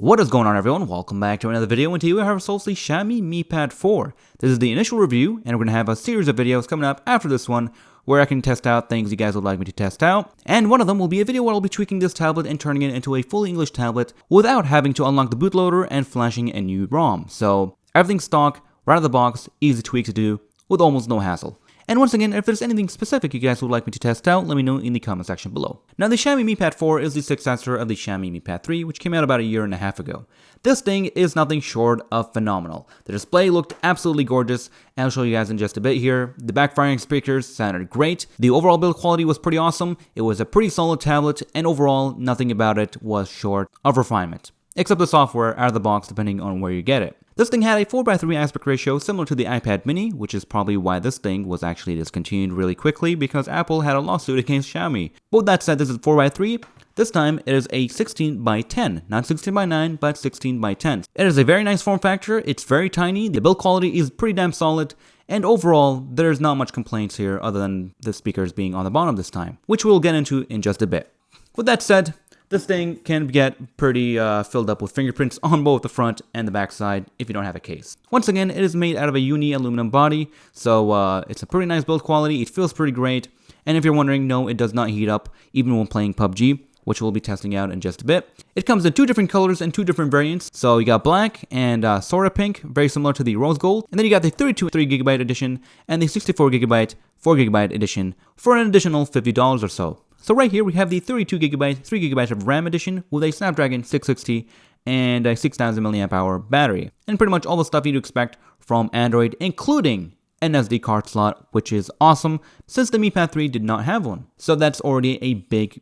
What is going on, everyone? Welcome back to another video, and today we have ourselves the Xiaomi Mi Pad 4. This is the initial review, and we're going to have a series of videos coming up after this one where I can test out things you guys would like me to test out. And one of them will be a video where I'll be tweaking this tablet and turning it into a fully English tablet without having to unlock the bootloader and flashing a new ROM. So everything's stock, right out of the box, easy tweak to do with almost no hassle. And once again, if there's anything specific you guys would like me to test out, let me know in the comment section below. Now, the Xiaomi Mi Pad 4 is the successor of the Xiaomi Mi Pad 3, which came out about a year and a half ago. This thing is nothing short of phenomenal. The display looked absolutely gorgeous, and I'll show you guys in just a bit here. The backfiring speakers sounded great. The overall build quality was pretty awesome. It was a pretty solid tablet, and overall, nothing about it was short of refinement. Except the software out of the box, depending on where you get it. This thing had a 4:3 aspect ratio similar to the iPad mini, which is probably why this thing was actually discontinued really quickly because Apple had a lawsuit against Xiaomi. But with that said, this is 4:3. This time it is a 16:10, not 16:9, but 16:10. It is a very nice form factor, it's very tiny, the build quality is pretty damn solid, and overall, there's not much complaints here other than the speakers being on the bottom this time, which we'll get into in just a bit. With that said, this thing can get pretty filled up with fingerprints on both the front and the back side if you don't have a case. Once again, it is made out of a uni aluminum body, so it's a pretty nice build quality, it feels pretty great, and if you're wondering, no, it does not heat up even when playing PUBG, which we'll be testing out in just a bit. It comes in two different colors and two different variants, so you got black and Sora pink, very similar to the rose gold, and then you got the 32GB edition and the 64GB 4GB edition for an additional $50 or so. So right here we have the 32GB, 3GB of RAM edition with a Snapdragon 660 and a 6000 mAh battery. And pretty much all the stuff you'd expect from Android, including an SD card slot, which is awesome since the Mi Pad 3 did not have one. So that's already a big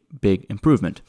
improvement.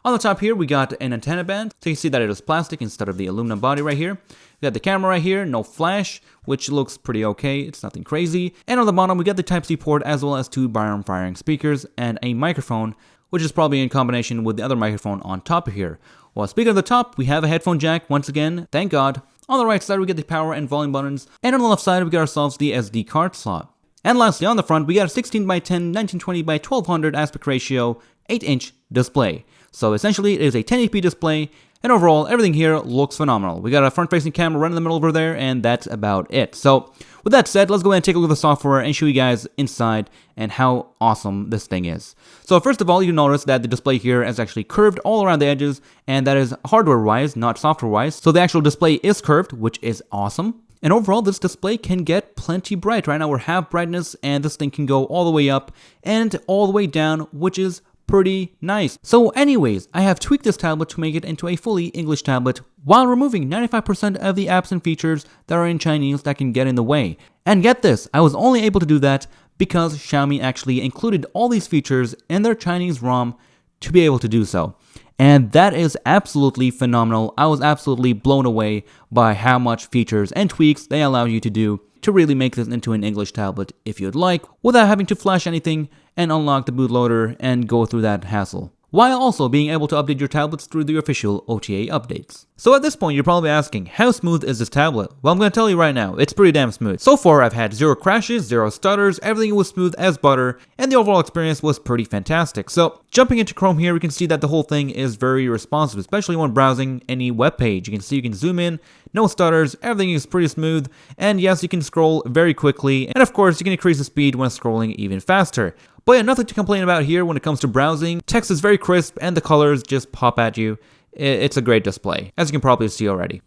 On the top here, we got an antenna band, so you can see that it is plastic instead of the aluminum body right here. We got the camera right here, no flash, which looks pretty okay, it's nothing crazy. And on the bottom, we got the Type-C port as well as two Bayern firing speakers and a microphone, which is probably in combination with the other microphone on top of here. Well, speaking of the top, we have a headphone jack once again, thank God. On the right side, we get the power and volume buttons, and on the left side, we get ourselves the SD card slot. And lastly, on the front, we got a 16:10, 1920x1200 aspect ratio, 8-inch display. So essentially, it is a 1080p display, and overall, everything here looks phenomenal. We got a front-facing camera right in the middle over there, and that's about it. So, with that said, let's go ahead and take a look at the software and show you guys inside and how awesome this thing is. So first of all, you notice that the display here is actually curved all around the edges, and that is hardware-wise, not software-wise. So the actual display is curved, which is awesome. And overall, this display can get plenty bright. Right now, we're half brightness, and this thing can go all the way up and all the way down, which is pretty nice. So anyways, I have tweaked this tablet to make it into a fully English tablet while removing 95% of the apps and features that are in Chinese that can get in the way. And get this, I was only able to do that because Xiaomi actually included all these features in their Chinese ROM to be able to do so. And that is absolutely phenomenal. I was absolutely blown away by how much features and tweaks they allow you to do to really make this into an English tablet if you'd like, without having to flash anything and unlock the bootloader and go through that hassle, while also being able to update your tablets through the official OTA updates. So at this point, you're probably asking, how smooth is this tablet? Well, I'm going to tell you right now, it's pretty damn smooth. So far, I've had zero crashes, zero stutters, everything was smooth as butter, and the overall experience was pretty fantastic. So, jumping into Chrome here, we can see that the whole thing is very responsive, especially when browsing any web page. You can see you can zoom in, no stutters, everything is pretty smooth, and yes, you can scroll very quickly, and of course, you can increase the speed when scrolling even faster. But yeah, nothing to complain about here when it comes to browsing. Text is very crisp and the colors just pop at you. It's a great display, as you can probably see already.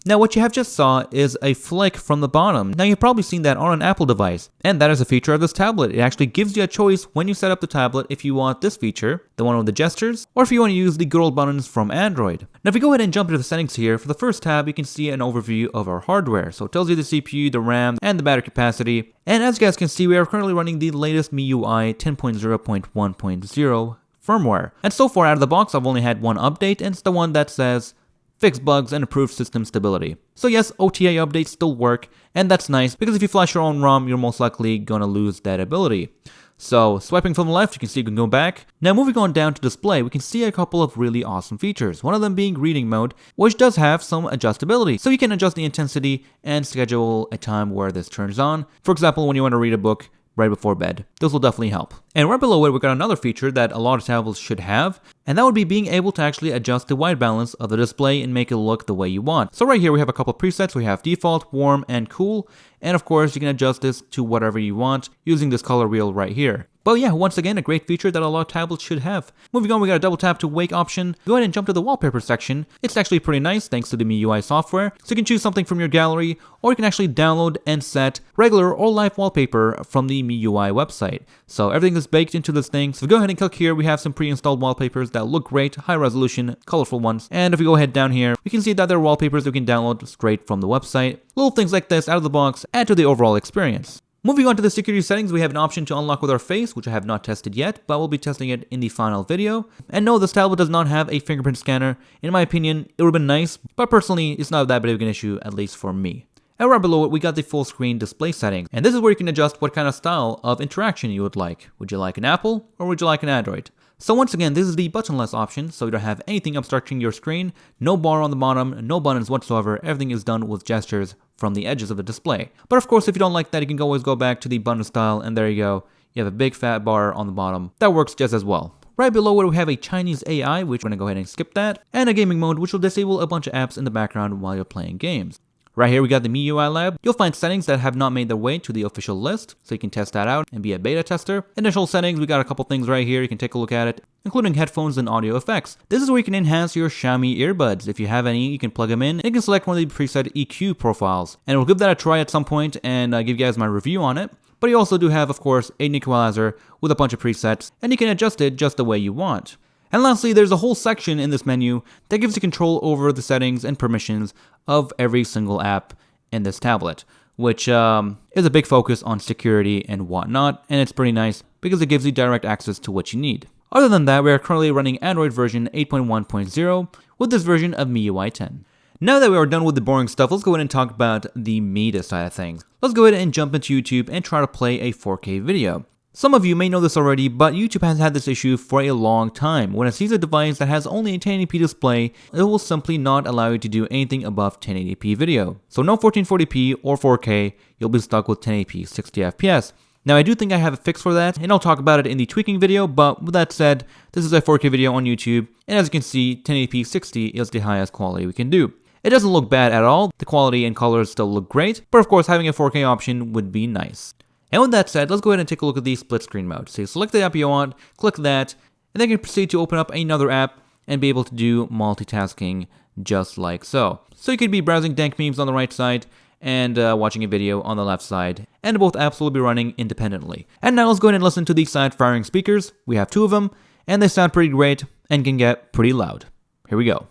Now what you have just saw is a flick from the bottom. Now you've probably seen that on an Apple device, and that is a feature of this tablet. It actually gives you a choice when you set up the tablet if you want this feature, the one with the gestures, or if you want to use the good old buttons from Android. Now if we go ahead and jump into the settings here, for the first tab you can see an overview of our hardware. So it tells you the CPU, the RAM, and the battery capacity. And as you guys can see, we are currently running the latest MIUI 10.0.1.0 firmware. And so far out of the box, I've only had one update, and it's the one that says fix bugs and improve system stability. So yes, OTA updates still work, and that's nice because if you flash your own ROM, you're most likely gonna lose that ability. So swiping from the left, you can see you can go back. Now moving on down to display, we can see a couple of really awesome features. One of them being reading mode, which does have some adjustability. So you can adjust the intensity and schedule a time where this turns on. For example, when you want to read a book right before bed. This will definitely help. And right below it, we got another feature that a lot of tablets should have, and that would be being able to actually adjust the white balance of the display and make it look the way you want. So right here we have a couple presets. We have default, warm, and cool, and of course you can adjust this to whatever you want using this color wheel right here. But yeah, once again, a great feature that a lot of tablets should have. Moving on, we got a double tap to wake option. Go ahead and jump to the wallpaper section. It's actually pretty nice thanks to the MIUI software. So you can choose something from your gallery, or you can actually download and set regular or live wallpaper from the MIUI website. So everything is baked into this thing. So if we go ahead and click here, we have some pre-installed wallpapers that look great, high resolution, colorful ones. And if we go ahead down here, we can see that there are wallpapers that we can download straight from the website. Little things like this out of the box add to the overall experience. Moving on to the security settings, we have an option to unlock with our face, which I have not tested yet, but we'll be testing it in the final video. And no, this tablet does not have a fingerprint scanner. In my opinion, it would have been nice, but personally, it's not that big of an issue, at least for me. And right below it, we got the full screen display settings. And this is where you can adjust what kind of style of interaction you would like. Would you like an Apple, or would you like an Android? So once again, this is the buttonless option, so you don't have anything obstructing your screen, no bar on the bottom, no buttons whatsoever, everything is done with gestures from the edges of the display. But of course, if you don't like that, you can always go back to the button style, and there you go. You have a big fat bar on the bottom. That works just as well. Right below it, we have a Chinese AI, which we're going to go ahead and skip that, and a gaming mode, which will disable a bunch of apps in the background while you're playing games. Right here we got the MIUI Lab. You'll find settings that have not made their way to the official list, so you can test that out and be a beta tester. Initial settings, we got a couple things right here, you can take a look at it, including headphones and audio effects. This is where you can enhance your Xiaomi earbuds. If you have any, you can plug them in, and you can select one of the preset EQ profiles. And we'll give that a try at some point and give you guys my review on it. But you also do have, of course, an equalizer with a bunch of presets, and you can adjust it just the way you want. And lastly, there's a whole section in this menu that gives you control over the settings and permissions of every single app in this tablet, which is a big focus on security and whatnot, and it's pretty nice because it gives you direct access to what you need. Other than that, we are currently running Android version 8.1.0 with this version of MIUI 10. Now that we are done with the boring stuff, let's go ahead and talk about the media side of things. Let's go ahead and jump into YouTube and try to play a 4K video. Some of you may know this already, but YouTube has had this issue for a long time. When it sees a device that has only a 1080p display, it will simply not allow you to do anything above 1080p video. So no 1440p or 4K, you'll be stuck with 1080p 60fps. Now I do think I have a fix for that, and I'll talk about it in the tweaking video, but with that said, this is a 4K video on YouTube, and as you can see, 1080p 60 is the highest quality we can do. It doesn't look bad at all, the quality and colors still look great, but of course having a 4K option would be nice. And with that said, let's go ahead and take a look at the split screen mode. So you select the app you want, click that, and then you can proceed to open up another app and be able to do multitasking just like so. So you could be browsing dank memes on the right side and watching a video on the left side, and both apps will be running independently. And now let's go ahead and listen to the side-firing speakers. We have two of them, and they sound pretty great and can get pretty loud. Here we go.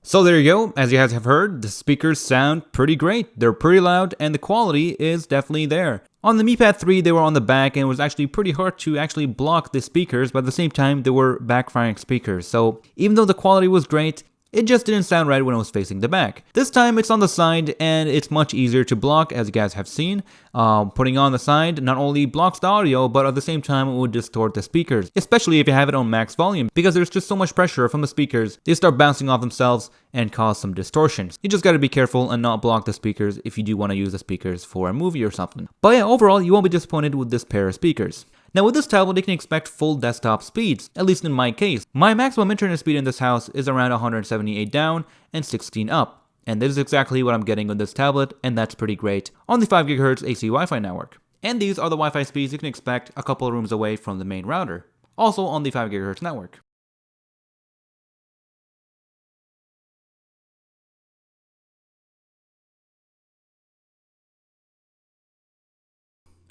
So there you go, as you guys have heard, the speakers sound pretty great, they're pretty loud, and the quality is definitely there. On the Mi Pad 3, they were on the back, and it was actually pretty hard to actually block the speakers, but at the same time, they were backfiring speakers. So even though the quality was great, it just didn't sound right when it was facing the back. This time it's on the side and it's much easier to block, as you guys have seen. Putting on the side not only blocks the audio, but at the same time it would distort the speakers, especially if you have it on max volume, because there's just so much pressure from the speakers, they start bouncing off themselves and cause some distortions. You just gotta be careful and not block the speakers if you do want to use the speakers for a movie or something. But yeah, overall you won't be disappointed with this pair of speakers. Now with this tablet, you can expect full desktop speeds, at least in my case. My maximum internet speed in this house is around 178 down and 16 up. And this is exactly what I'm getting on this tablet, and that's pretty great on the 5 GHz AC Wi-Fi network. And these are the Wi-Fi speeds you can expect a couple of rooms away from the main router, also on the 5 GHz network.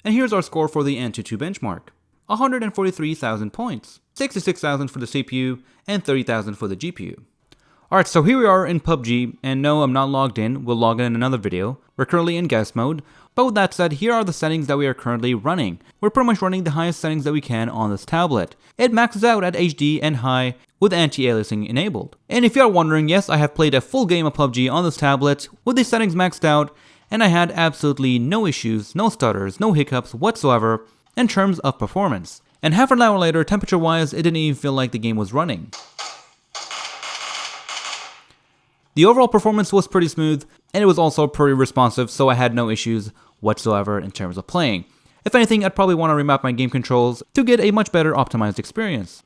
And here's our score for the Antutu benchmark. 143,000 points, 66,000 for the CPU, and 30,000 for the GPU. Alright, so here we are in PUBG, and no, I'm not logged in, we'll log in another video. We're currently in guest mode, but with that said, here are the settings that we are currently running. We're pretty much running the highest settings that we can on this tablet. It maxes out at HD and high with anti-aliasing enabled. And if you are wondering, yes, I have played a full game of PUBG on this tablet with these settings maxed out, and I had absolutely no issues, no stutters, no hiccups whatsoever in terms of performance. And half an hour later, temperature-wise, it didn't even feel like the game was running. The overall performance was pretty smooth, and it was also pretty responsive, so I had no issues whatsoever in terms of playing. If anything, I'd probably want to remap my game controls to get a much better optimized experience.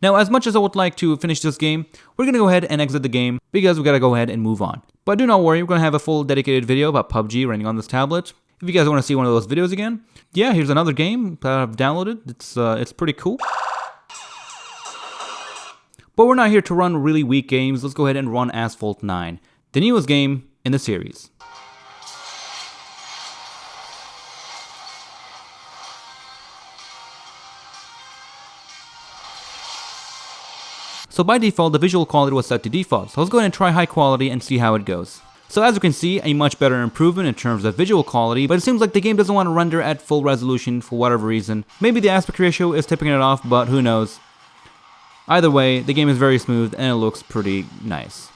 Now, as much as I would like to finish this game, we're going to go ahead and exit the game because we got to go ahead and move on. But do not worry, we're going to have a full dedicated video about PUBG running on this tablet. If you guys want to see one of those videos again, yeah, here's another game that I've downloaded. It's pretty cool. But we're not here to run really weak games. Let's go ahead and run Asphalt 9, the newest game in the series. So by default, the visual quality was set to default. So let's go ahead and try high quality and see how it goes. So as you can see, a much better improvement in terms of visual quality, but it seems like the game doesn't want to render at full resolution for whatever reason. Maybe the aspect ratio is tipping it off, but who knows. Either way, the game is very smooth and it looks pretty nice.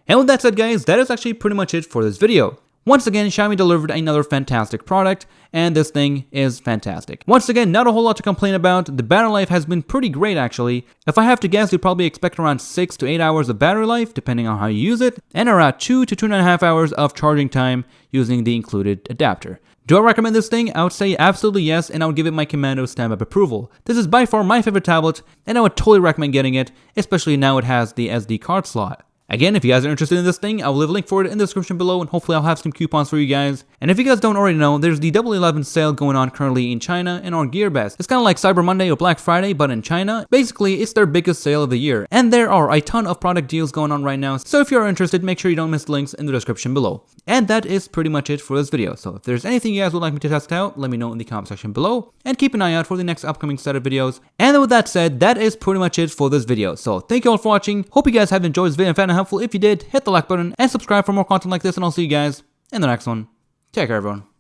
And with that said, guys, that is actually pretty much it for this video. Once again, Xiaomi delivered another fantastic product, and this thing is fantastic. Once again, not a whole lot to complain about. The battery life has been pretty great, actually. If I have to guess, you'd probably expect around 6 to 8 hours of battery life, depending on how you use it, and around 2 to 2.5 hours of charging time using the included adapter. Do I recommend this thing? I would say absolutely yes, and I would give it my Kommando stamp of approval. This is by far my favorite tablet, and I would totally recommend getting it, especially now it has the SD card slot. Again, if you guys are interested in this thing, I will leave a link for it in the description below, and hopefully I'll have some coupons for you guys. And if you guys don't already know, there's the Double 11 sale going on currently in China and on GearBest. It's kind of like Cyber Monday or Black Friday, but in China. Basically, it's their biggest sale of the year. And there are a ton of product deals going on right now, so if you're interested, make sure you don't miss the links in the description below. And that is pretty much it for this video. So if there's anything you guys would like me to test out, let me know in the comment section below, and keep an eye out for the next upcoming set of videos. And with that said, that is pretty much it for this video. So thank you all for watching. Hope you guys have enjoyed this video and found it helpful. If you did, hit the like button and subscribe for more content like this, and I'll see you guys in the next one. Take care, everyone.